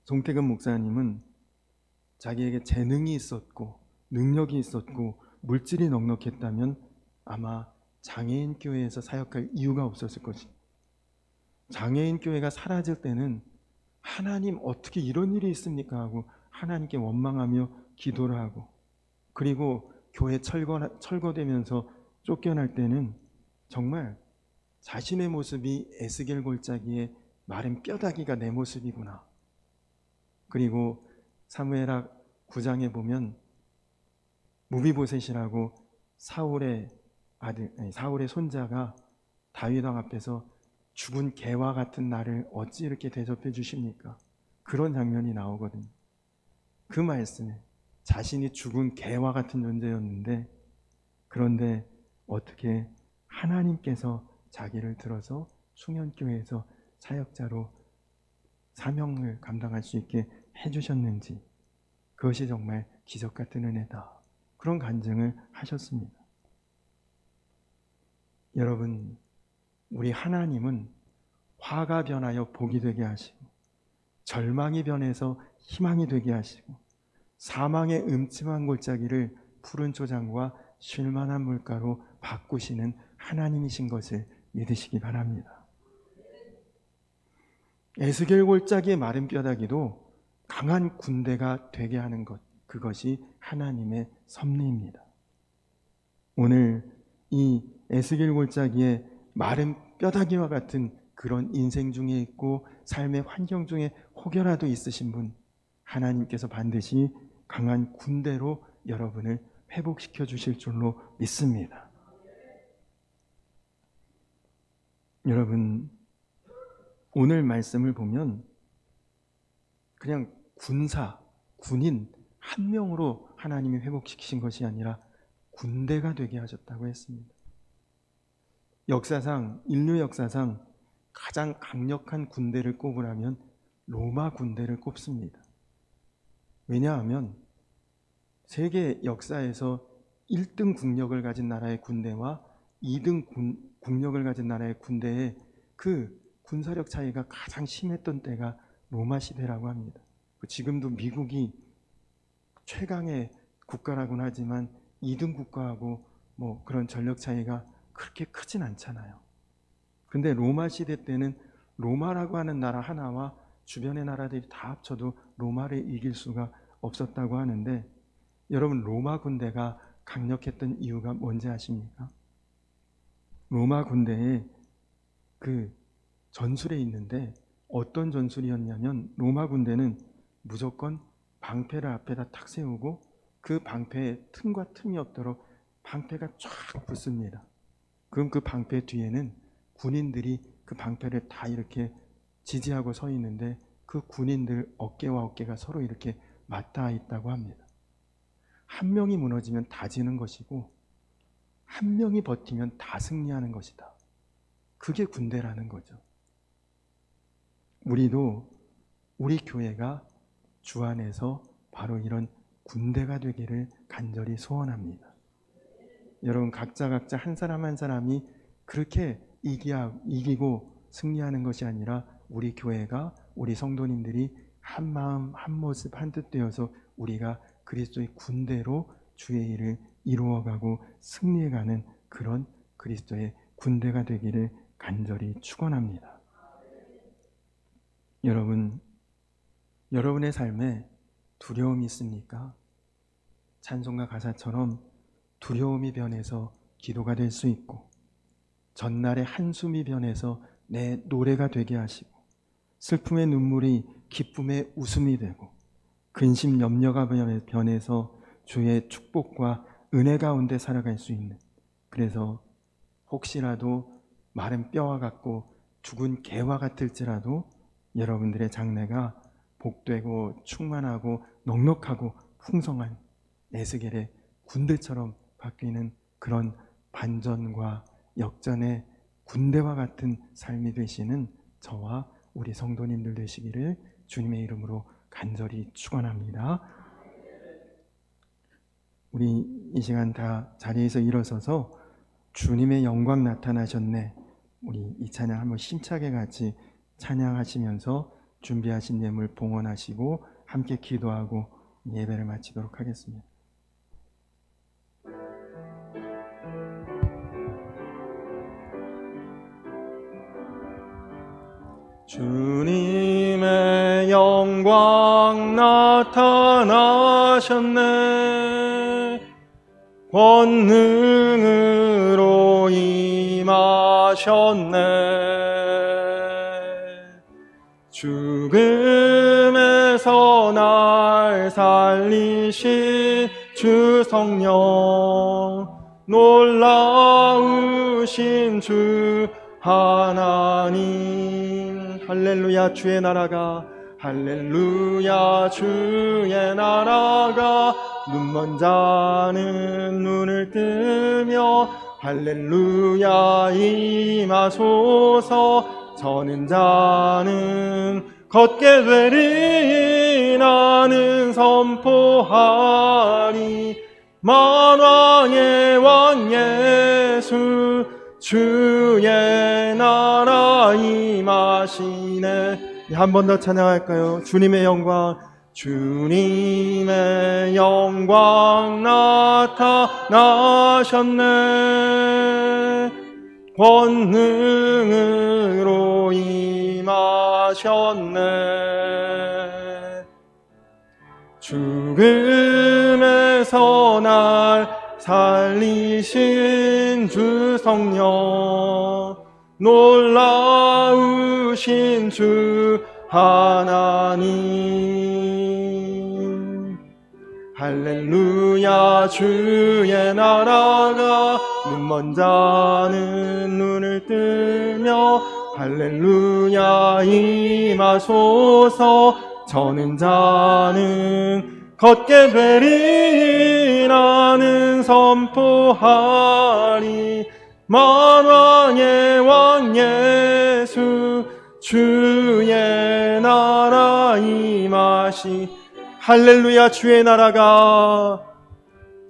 송태근 목사님은 자기에게 재능이 있었고 능력이 있었고 물질이 넉넉했다면 아마 장애인 교회에서 사역할 이유가 없었을 것입니다. 장애인 교회가 사라질 때는 하나님 어떻게 이런 일이 있습니까 하고 하나님께 원망하며 기도를 하고, 그리고 교회 철거되면서 쫓겨날 때는 정말 자신의 모습이 에스겔 골짜기에 마른 뼈다귀가 내 모습이구나. 그리고 사무엘하 9장에 보면 무비보셋이라고 사울의 손자가 다윗 왕 앞에서 죽은 개와 같은 나를 어찌 이렇게 대접해 주십니까? 그런 장면이 나오거든요. 그 말씀에 자신이 죽은 개와 같은 존재였는데, 그런데 어떻게 하나님께서 자기를 들어서 숭연교회에서 사역자로 사명을 감당할 수 있게 해주셨는지, 그것이 정말 기적 같은 은혜다. 그런 간증을 하셨습니다. 여러분, 우리 하나님은 화가 변하여 복이 되게 하시고, 절망이 변해서 희망이 되게 하시고, 사망의 음침한 골짜기를 푸른 초장과 쉴만한 물가로 바꾸시는 하나님이신 것을 믿으시기 바랍니다. 에스겔 골짜기의 마른 뼈다귀도 강한 군대가 되게 하는 것, 그것이 하나님의 섭리입니다. 오늘 이 에스겔 골짜기의 마른 뼈다귀와 같은 그런 인생 중에 있고 삶의 환경 중에 혹여라도 있으신 분, 하나님께서 반드시 강한 군대로 여러분을 회복시켜 주실 줄로 믿습니다. 여러분, 오늘 말씀을 보면 그냥 군인 한 명으로 하나님이 회복시키신 것이 아니라 군대가 되게 하셨다고 했습니다. 인류 역사상 가장 강력한 군대를 꼽으라면 로마 군대를 꼽습니다. 왜냐하면 세계 역사에서 1등 국력을 가진 나라의 군대와 2등 국력을 가진 나라의 군대의 그 군사력 차이가 가장 심했던 때가 로마 시대라고 합니다. 지금도 미국이 최강의 국가라고는 하지만 2등 국가하고 그런 전력 차이가 그렇게 크진 않잖아요. 근데 로마 시대 때는 로마라고 하는 나라 하나와 주변의 나라들이 다 합쳐도 로마를 이길 수가 없었다고 하는데, 여러분, 로마 군대가 강력했던 이유가 뭔지 아십니까? 로마 군대의 그 전술에 있는데 어떤 전술이었냐면, 로마 군대는 무조건 방패를 앞에다 탁 세우고 그 방패에 틈과 틈이 없도록 방패가 쫙 붙습니다. 그럼 그 방패 뒤에는 군인들이 그 방패를 다 이렇게 지지하고 서 있는데, 그 군인들 어깨와 어깨가 서로 이렇게 맞닿아 있다고 합니다. 한 명이 무너지면 다 지는 것이고 한 명이 버티면 다 승리하는 것이다. 그게 군대라는 거죠. 우리 교회가 주 안에서 바로 이런 군대가 되기를 간절히 소원합니다. 여러분, 각자 한 사람 한 사람이 그렇게 이기고 승리하는 것이 아니라 우리 교회가, 우리 성도님들이 한 마음 한 모습 한 뜻 되어서 우리가 그리스도의 군대로 주의 일을 이루어가고 승리해가는 그런 그리스도의 군대가 되기를 간절히 축원합니다. 여러분의 삶에 두려움이 있습니까? 찬송가 가사처럼 두려움이 변해서 기도가 될 수 있고, 전날의 한숨이 변해서 내 노래가 되게 하시고, 슬픔의 눈물이 기쁨의 웃음이 되고, 근심 염려가 변해서 주의 축복과 은혜 가운데 살아갈 수 있는, 그래서 혹시라도 마른 뼈와 같고 죽은 개와 같을지라도 여러분들의 장래가 복되고 충만하고 넉넉하고 풍성한 에스겔의 군대처럼 바뀌는 그런 반전과 역전의 군대와 같은 삶이 되시는 저와 우리 성도님들 되시기를 주님의 이름으로 간절히 축원합니다. 우리 이 시간 다 자리에서 일어서서 주님의 영광 나타나셨네, 우리 이 찬양 한번 힘차게 같이 찬양하시면서 준비하신 예물 봉헌하시고 함께 기도하고 예배를 마치도록 하겠습니다. 주님의 영광 나타나셨네. 권능으로 임하셨네. 죽음에서 날 살리신 주 성령, 놀라우신 주 하나님. 할렐루야 주의 나라가, 할렐루야 주의 나라가, 눈먼 자는 눈을 뜨며 할렐루야 임하소서. 저는 자는 걷게 되리, 나는 선포하리. 만왕의 왕 예수, 주의 나라 임하시네. 한 번 더 찬양할까요? 주님의 영광, 주님의 영광 나타나셨네. 권능으로 임하셨네. 죽음에서 날 살리신 주 성령, 놀라우신 주 하나님. 할렐루야 주의 나라가, 눈먼 자는 눈을 뜨며 할렐루야 임하소서. 저는 자는 걷게 되리, 나는 선포하리. 만왕의 왕 예수, 주의 나라 임하시. 할렐루야 주의 나라가,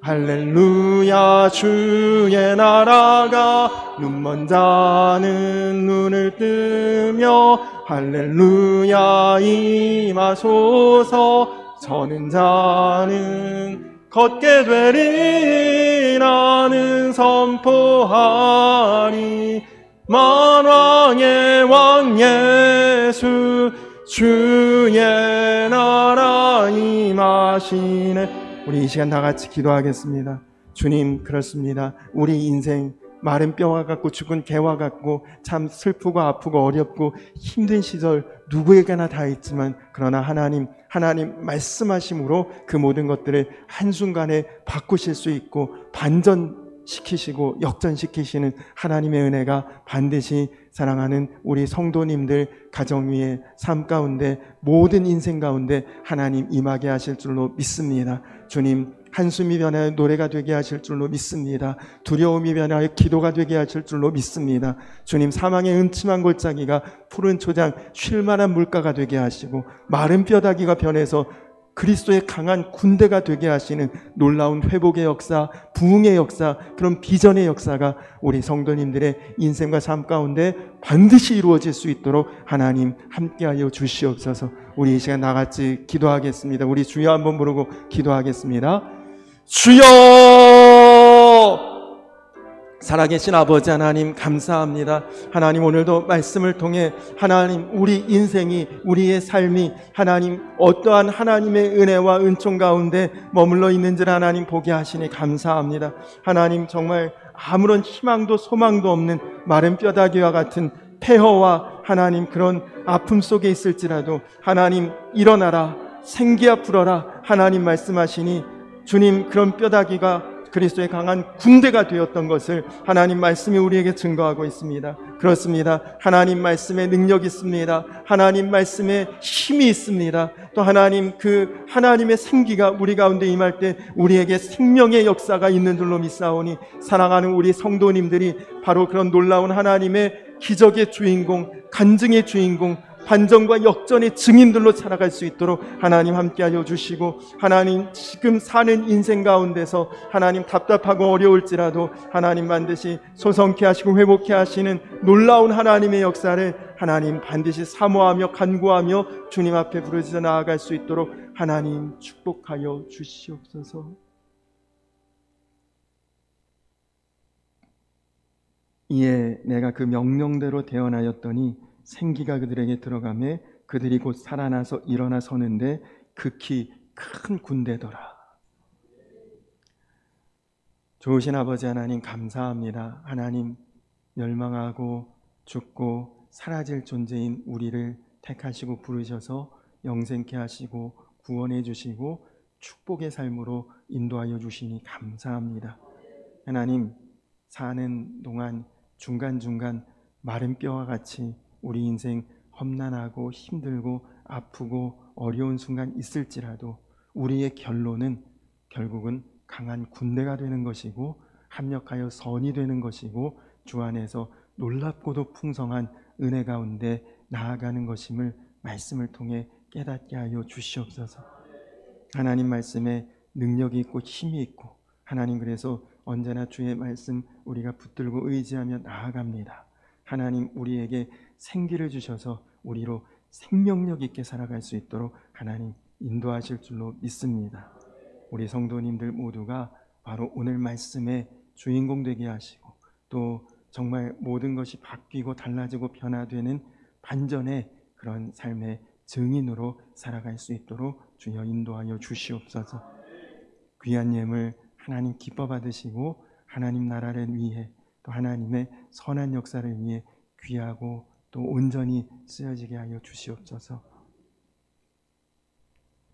할렐루야 주의 나라가, 눈먼 자는 눈을 뜨며 할렐루야 임하소서. 저는 자는 걷게 되리, 나는 선포하리. 만왕의 왕 예수, 주의 나라 임하시네. 우리 이 시간 다 같이 기도하겠습니다. 주님, 그렇습니다. 우리 인생 마른 뼈와 같고 죽은 개와 같고 참 슬프고 아프고 어렵고 힘든 시절 누구에게나 다 있지만, 그러나 하나님 말씀하심으로 그 모든 것들을 한순간에 바꾸실 수 있고 반전시키시고 역전시키시는 하나님의 은혜가 반드시 사랑하는 우리 성도님들 가정 위에, 삶 가운데, 모든 인생 가운데 하나님 임하게 하실 줄로 믿습니다. 주님, 한숨이 변하여 노래가 되게 하실 줄로 믿습니다. 두려움이 변하여 기도가 되게 하실 줄로 믿습니다. 주님, 사망의 음침한 골짜기가 푸른 초장, 쉴만한 물가가 되게 하시고 마른 뼈다귀가 변해서 그리스도의 강한 군대가 되게 하시는 놀라운 회복의 역사, 부흥의 역사, 그런 비전의 역사가 우리 성도님들의 인생과 삶 가운데 반드시 이루어질 수 있도록 하나님 함께하여 주시옵소서. 우리 이 시간 나같이 기도하겠습니다. 우리 주여 한번 부르고 기도하겠습니다. 주여! 살아계신 아버지 하나님, 감사합니다. 하나님, 오늘도 말씀을 통해 하나님, 우리 인생이, 우리의 삶이 하나님 어떠한 하나님의 은혜와 은총 가운데 머물러 있는지를 하나님 보게 하시니 감사합니다. 하나님, 정말 아무런 희망도 소망도 없는 마른 뼈다귀와 같은 폐허와 하나님 그런 아픔 속에 있을지라도 하나님, 일어나라, 생기야 불어라 하나님 말씀하시니, 주님, 그런 뼈다귀가 그리스도의 강한 군대가 되었던 것을 하나님 말씀이 우리에게 증거하고 있습니다. 그렇습니다. 하나님 말씀에 능력이 있습니다. 하나님 말씀에 힘이 있습니다. 또 하나님, 그 하나님의 생기가 우리 가운데 임할 때 우리에게 생명의 역사가 있는 줄로 믿사오니, 사랑하는 우리 성도님들이 바로 그런 놀라운 하나님의 기적의 주인공, 간증의 주인공, 반전과 역전의 증인들로 살아갈 수 있도록 하나님 함께하여 주시고, 하나님 지금 사는 인생 가운데서 하나님 답답하고 어려울지라도 하나님 반드시 소성케 하시고 회복케 하시는 놀라운 하나님의 역사를 하나님 반드시 사모하며 간구하며 주님 앞에 부르짖어 나아갈 수 있도록 하나님 축복하여 주시옵소서. 이에 내가 그 명령대로 대언하였더니 생기가 그들에게 들어가매 그들이 곧 살아나서 일어나 서는데 극히 큰 군대더라. 좋으신 아버지 하나님 감사합니다. 하나님, 멸망하고 죽고 사라질 존재인 우리를 택하시고 부르셔서 영생케 하시고 구원해 주시고 축복의 삶으로 인도하여 주시니 감사합니다. 하나님, 사는 동안 중간중간 마른 뼈와 같이 우리 인생 험난하고 힘들고 아프고 어려운 순간 있을지라도 우리의 결론은 결국은 강한 군대가 되는 것이고 합력하여 선이 되는 것이고 주 안에서 놀랍고도 풍성한 은혜 가운데 나아가는 것임을 말씀을 통해 깨닫게 하여 주시옵소서. 하나님 말씀에 능력이 있고 힘이 있고, 하나님 그래서 언제나 주의 말씀 우리가 붙들고 의지하며 나아갑니다. 하나님 우리에게 생기를 주셔서 우리로 생명력 있게 살아갈 수 있도록 하나님 인도하실 줄로 믿습니다. 우리 성도님들 모두가 바로 오늘 말씀의 주인공 되게 하시고, 또 정말 모든 것이 바뀌고 달라지고 변화되는 반전의 그런 삶의 증인으로 살아갈 수 있도록 주여 인도하여 주시옵소서. 귀한 예물 하나님 기뻐 받으시고 하나님 나라를 위해 또 하나님의 선한 역사를 위해 귀하고 또 온전히 쓰여지게 하여 주시옵소서.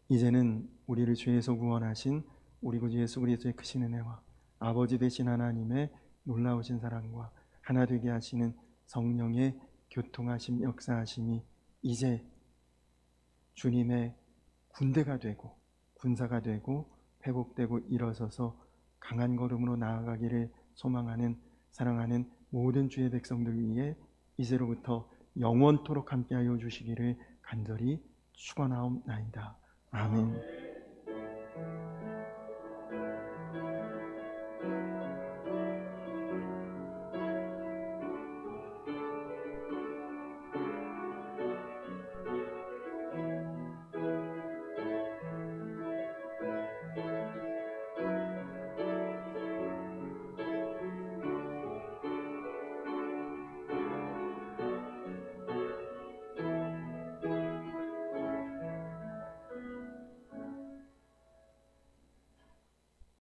이제는 우리를 죄에서 구원하신 우리 구주 예수 그리스도의 크신 은혜와 아버지 되신 하나님의 놀라우신 사랑과 하나 되게 하시는 성령의 교통하심 역사하심이 이제 주님의 군대가 되고 군사가 되고 회복되고 일어서서 강한 걸음으로 나아가기를 소망하는 사랑하는 모든 주의 백성들 위해 이제로부터 영원토록 함께하여 주시기를 간절히 축원하옵나이다. 아멘.